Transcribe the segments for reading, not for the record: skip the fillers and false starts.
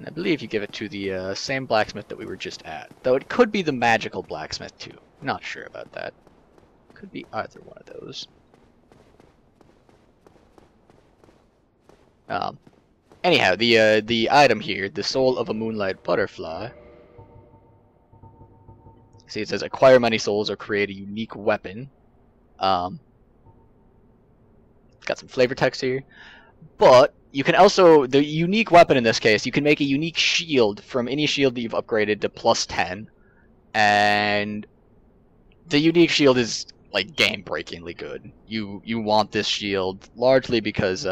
And I believe you give it to the same blacksmith that we were just at. Though it could be the magical blacksmith too. Not sure about that. Could be either one of those. Anyhow, the item here, the soul of a moonlight butterfly. See, it says acquire many souls or create a unique weapon. Got some flavor text here. But you can also, the unique weapon in this case, you can make a unique shield from any shield that you've upgraded to +10. And the unique shield is like game-breakingly good. You want this shield largely because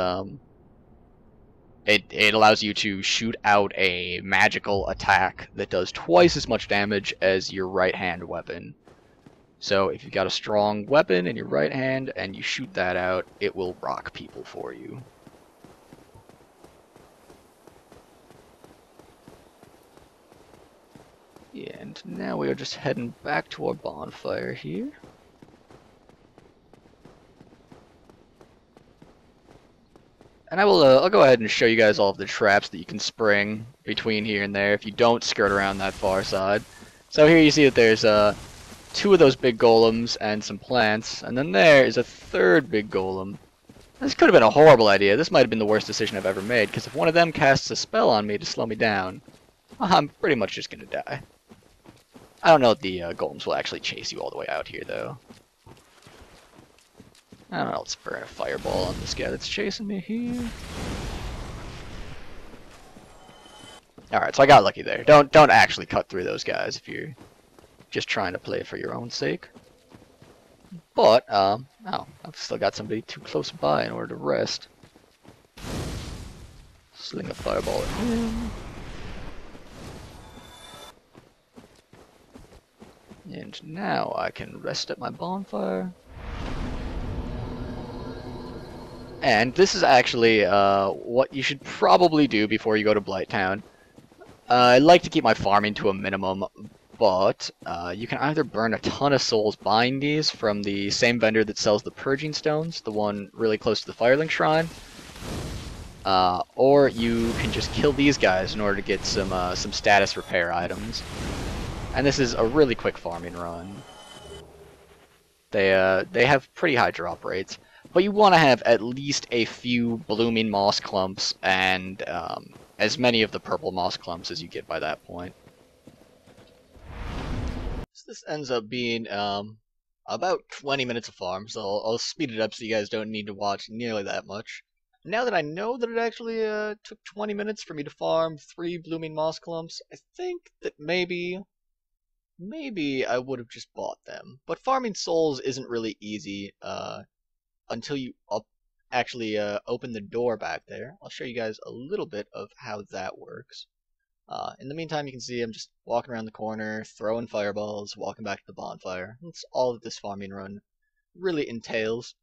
it allows you to shoot out a magical attack that does twice as much damage as your right-hand weapon. So if you've got a strong weapon in your right hand and you shoot that out, it will rock people for you. And now we are just heading back to our bonfire here. And I'll go ahead and show you guys all of the traps that you can spring between here and there if you don't skirt around that far side. So here you see that there's 2 of those big golems and some plants, and then there is a 3rd big golem. This could have been a horrible idea. This might have been the worst decision I've ever made, because if one of them casts a spell on me to slow me down, I'm pretty much just gonna die. I don't know if the golems will actually chase you all the way out here, though. I don't know, let's burn a fireball on this guy that's chasing me here. Alright, so I got lucky there. Don't actually cut through those guys if you're just trying to play for your own sake. But, oh, I've still got somebody too close by in order to rest. Sling a fireball at him. And now I can rest at my bonfire. And this is actually what you should probably do before you go to Blighttown. I like to keep my farming to a minimum, but you can either burn a ton of souls buying these from the same vendor that sells the purging stones, the one really close to the Firelink Shrine, or you can just kill these guys in order to get some status repair items. And this is a really quick farming run. They have pretty high drop rates, but you want to have at least a few blooming moss clumps and as many of the purple moss clumps as you get by that point. So this ends up being about 20 minutes of farm, so I'll speed it up so you guys don't need to watch nearly that much. Now that I know that it actually took 20 minutes for me to farm 3 blooming moss clumps, I think that maybe I would have just bought them. But farming souls isn't really easy until you actually open the door back there. I'll show you guys a little bit of how that works. In the meantime, you can see I'm just walking around the corner, throwing fireballs, walking back to the bonfire. That's all that this farming run really entails.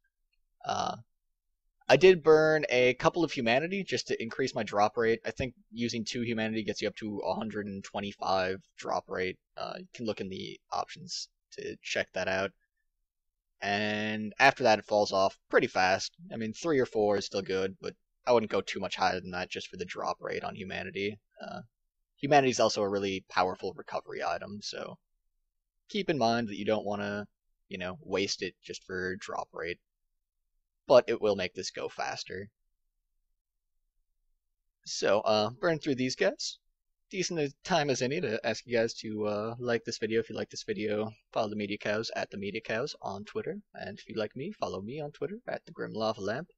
I did burn a couple of humanity just to increase my drop rate. I think using 2 humanity gets you up to 125 drop rate. You can look in the options to check that out. And after that, it falls off pretty fast. I mean, 3 or 4 is still good, but I wouldn't go too much higher than that just for the drop rate on humanity. Humanity is also a really powerful recovery item, so keep in mind that you don't want to, waste it just for drop rate. But it will make this go faster. So, burn through these guys. Decent time as any to ask you guys to like this video. If you like this video, follow the Media Cows at the Media Cows on Twitter. And if you like me, follow me on Twitter at the Grim Lava Lamp.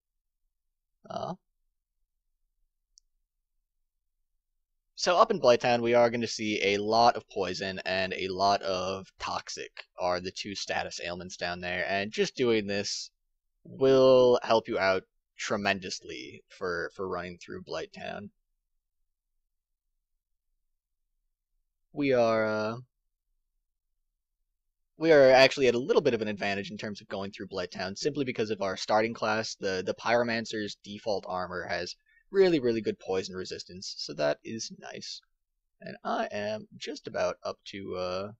So up in Blighttown, we are going to see a lot of poison and a lot of toxic are the 2 status ailments down there. And just doing this will help you out tremendously for running through Blighttown. We are actually at a little bit of an advantage in terms of going through Blighttown, simply because of our starting class. The Pyromancer's default armor has really, really good poison resistance, so that is nice. And I am just about up to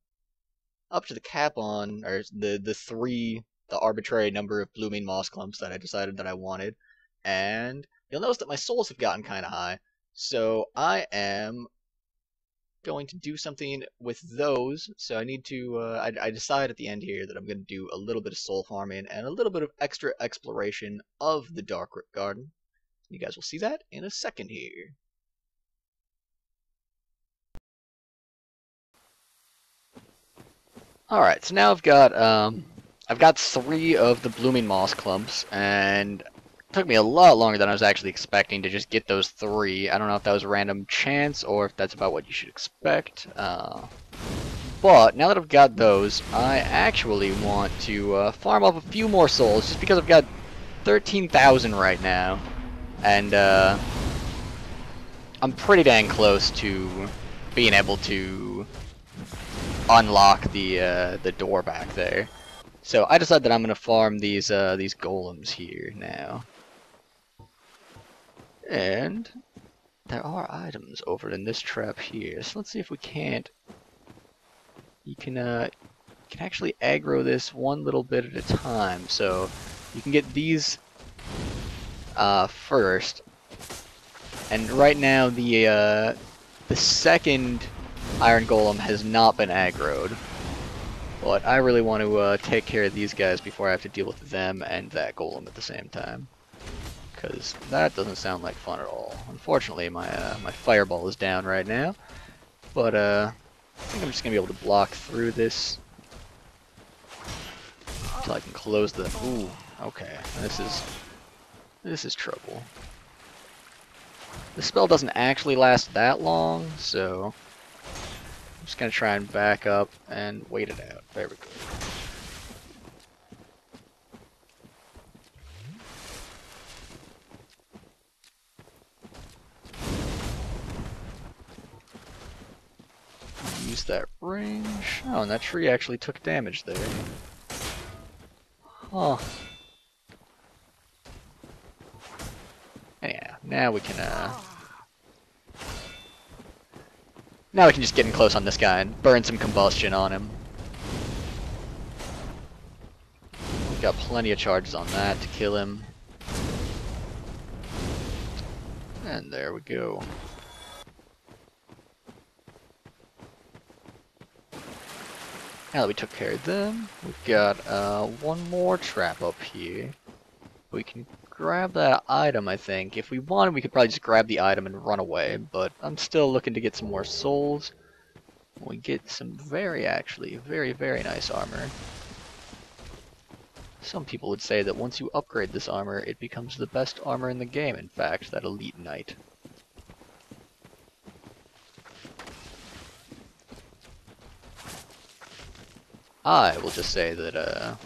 the cap on, or the arbitrary number of blooming moss clumps that I decided that I wanted. And you'll notice that my souls have gotten kind of high. So I am going to do something with those. So I need to. I decide at the end here that I'm going to do a little bit of soul farming and a little bit of extra exploration of the Dark Garden. You guys will see that in a second here. All right, so now I've got 3 of the blooming moss clumps, and it took me a lot longer than I was actually expecting to just get those 3. I don't know if that was a random chance or if that's about what you should expect. But now that I've got those, I actually want to farm up a few more souls, just because I've got 13,000 right now, and I'm pretty dang close to being able to unlock the door back there. So I decided that I'm gonna farm these golems here now. And there are items over in this trap here. So let's see if we can't. You can actually aggro this one little bit at a time. So you can get these first. And right now the second Iron Golem has not been aggroed, but I really want to take care of these guys before I have to deal with them and that Golem at the same time, because that doesn't sound like fun at all. Unfortunately, my fireball is down right now, but I think I'm just gonna be able to block through this until I can close the. Ooh, okay, this is trouble. The spell doesn't actually last that long, so I'm just going to try and back up and wait it out. There we go. Use that range. Oh, and that tree actually took damage there. Huh. Anyhow, now we can just get in close on this guy and burn some combustion on him. We've got plenty of charges on that to kill him. And there we go. Now that we took care of them, we've got one more trap up here. We can grab that item, I think. If we wanted, we could probably just grab the item and run away, but I'm still looking to get some more souls. We get some very nice armor. Some people would say that once you upgrade this armor, it becomes the best armor in the game, in fact, that Elite Knight. I will just say that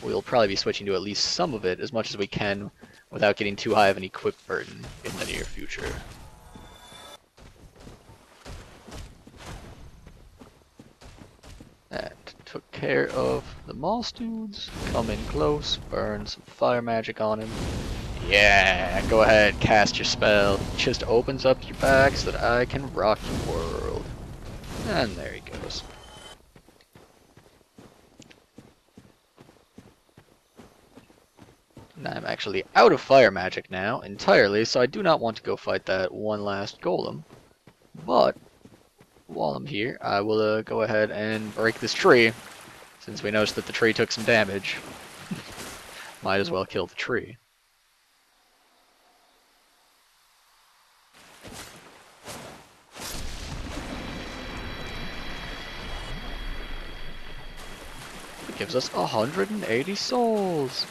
we'll probably be switching to at least some of it as much as we can without getting too high of an equip burden in the near future. And took care of the moss dudes. Come in close, burn some fire magic on him. Yeah, go ahead, cast your spell. It just opens up your back so that I can rock your world. And there he goes. And I'm actually out of fire magic now, entirely, so I do not want to go fight that one last golem. But while I'm here, I will go ahead and break this tree, since we noticed that the tree took some damage. Might as well kill the tree. It gives us 180 souls!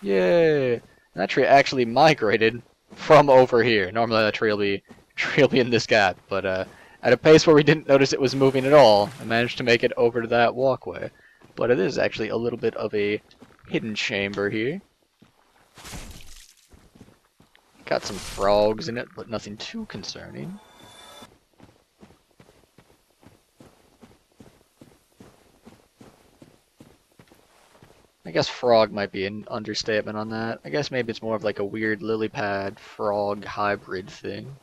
Yay! And that tree actually migrated from over here. Normally that tree will be in this gap, but at a pace where we didn't notice it was moving at all, I managed to make it over to that walkway. But it is actually a little bit of a hidden chamber here. Got some frogs in it, but nothing too concerning. I guess frog might be an understatement on that. I guess maybe it's more of like a weird lily pad frog hybrid thing.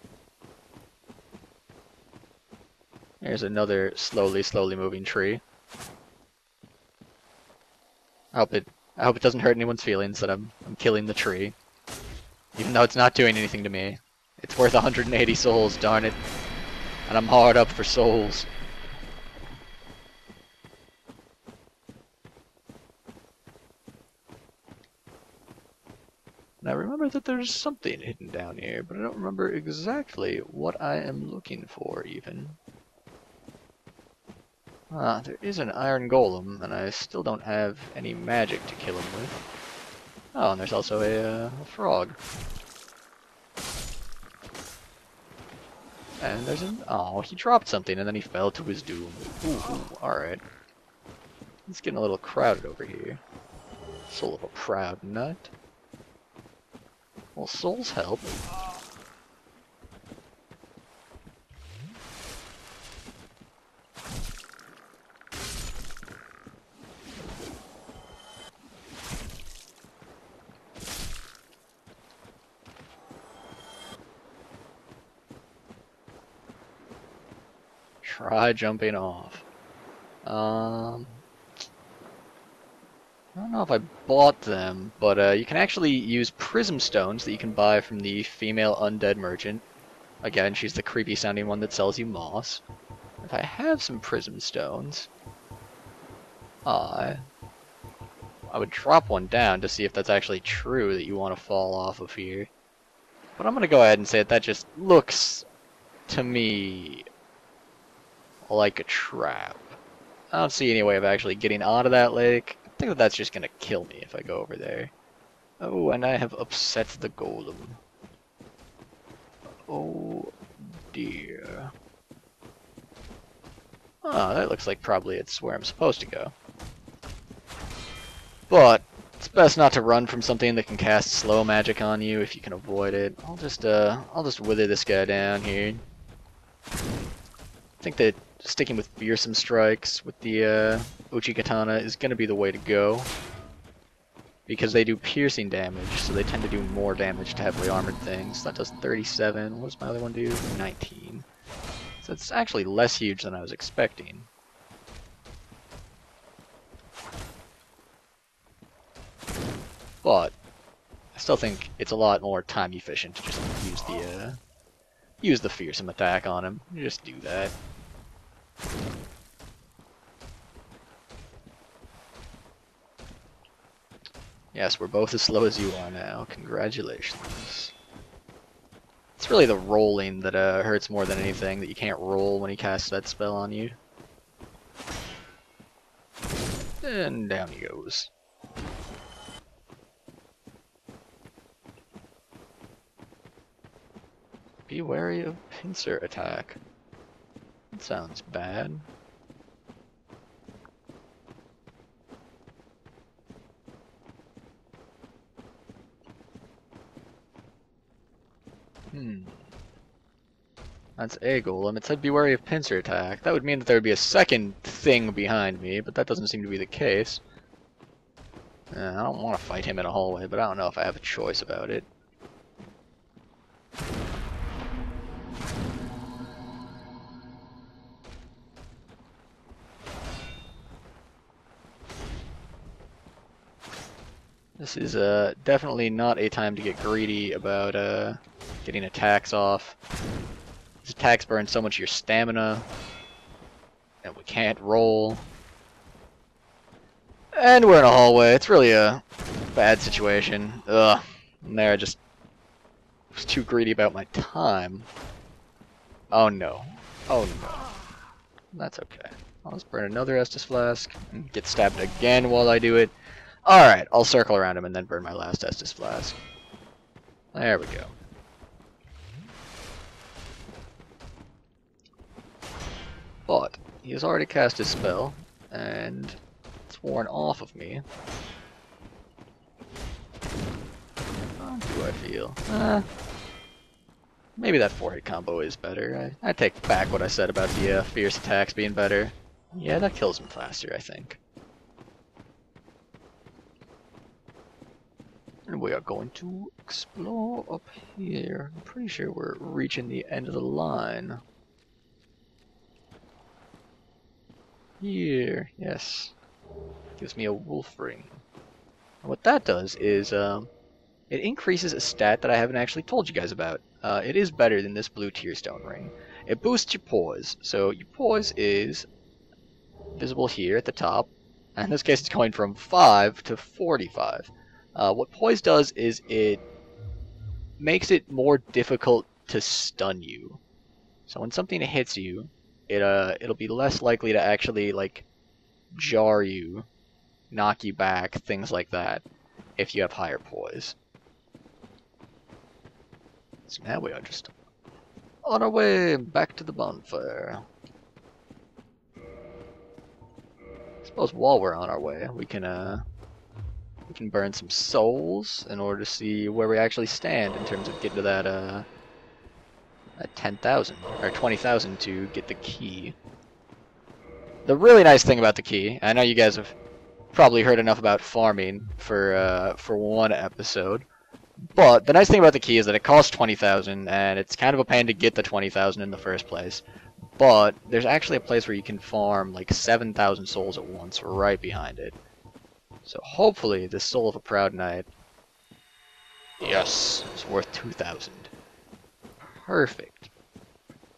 There's another slowly moving tree. I hope it doesn't hurt anyone's feelings that I'm killing the tree. Even though it's not doing anything to me. It's worth 180 souls, darn it. And I'm hard up for souls. And I remember that there's something hidden down here, but I don't remember exactly what I am looking for, even. Ah, there is an iron golem, and I still don't have any magic to kill him with. Oh, and there's also a frog. And there's an... Oh, he dropped something, and then he fell to his doom. Ooh, alright. It's getting a little crowded over here. Soul of a proud nut. Well, souls help. Try jumping off. I don't know if I bought them, but you can actually use prism stones that you can buy from the female undead merchant. Again, she's the creepy sounding one that sells you moss. If I have some prism stones, I would drop one down to see if that's actually true that you want to fall off of here. But I'm going to go ahead and say that just looks to me like a trap. I don't see any way of actually getting onto that lake. I think that that's just gonna kill me if I go over there. Oh, and I have upset the golem. Oh dear. Oh, that looks like probably it's where I'm supposed to go. But it's best not to run from something that can cast slow magic on you if you can avoid it. I'll just wither this guy down here. I think that sticking with fearsome strikes with the Uchi Katana is going to be the way to go. Because they do piercing damage, so they tend to do more damage to heavily armored things. That does 37. What does my other one do? 19. So it's actually less huge than I was expecting. But I still think it's a lot more time efficient to just use the fearsome attack on him. You just do that. Yes, we're both as slow as you are now. Congratulations. It's really the rolling that hurts more than anything, that you can't roll when he casts that spell on you. And down he goes. Be wary of pincer attack. That sounds bad. That's a golem. It said be wary of pincer attack. That would mean that there would be a second thing behind me, but that doesn't seem to be the case. I don't want to fight him in a hallway, but I don't know if I have a choice about it. This is definitely not a time to get greedy about getting attacks off. These attacks burn so much of your stamina, and we can't roll. And we're in a hallway. It's really a bad situation. Ugh. And there I just was too greedy about my time. Oh no. Oh no. That's okay. I'll just burn another Estus Flask and get stabbed again while I do it. Alright, I'll circle around him and then burn my last Estus Flask. There we go. But he has already cast his spell, and it's worn off of me. How do I feel? Maybe that 4-hit combo is better. I take back what I said about the fierce attacks being better. Yeah, that kills him faster, I think. And we are going to explore up here. I'm pretty sure we're reaching the end of the line. Here, yes. Gives me a wolf ring. And what that does is, it increases a stat that I haven't actually told you guys about. it is better than this blue tier stone ring. It boosts your poise. So your poise is visible here at the top. And in this case, it's going from 5 to 45. What poise does is it makes it more difficult to stun you. So when something hits you, it'll be less likely to actually like jar you, knock you back, things like that, if you have higher poise. So now we are just on our way back to the bonfire. I suppose while we're on our way, we can burn some souls in order to see where we actually stand in terms of getting to that 10,000 or 20,000 to get the key. The really nice thing about the key, I know you guys have probably heard enough about farming for one episode, but the nice thing about the key is that it costs 20,000, and it's kind of a pain to get the 20,000 in the first place. But there's actually a place where you can farm like 7,000 souls at once right behind it. So hopefully this Soul of a Proud Knight, yes, it's worth 2,000. Perfect.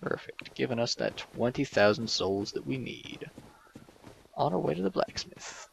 Perfect. Giving us that 20,000 souls that we need. On our way to the blacksmith.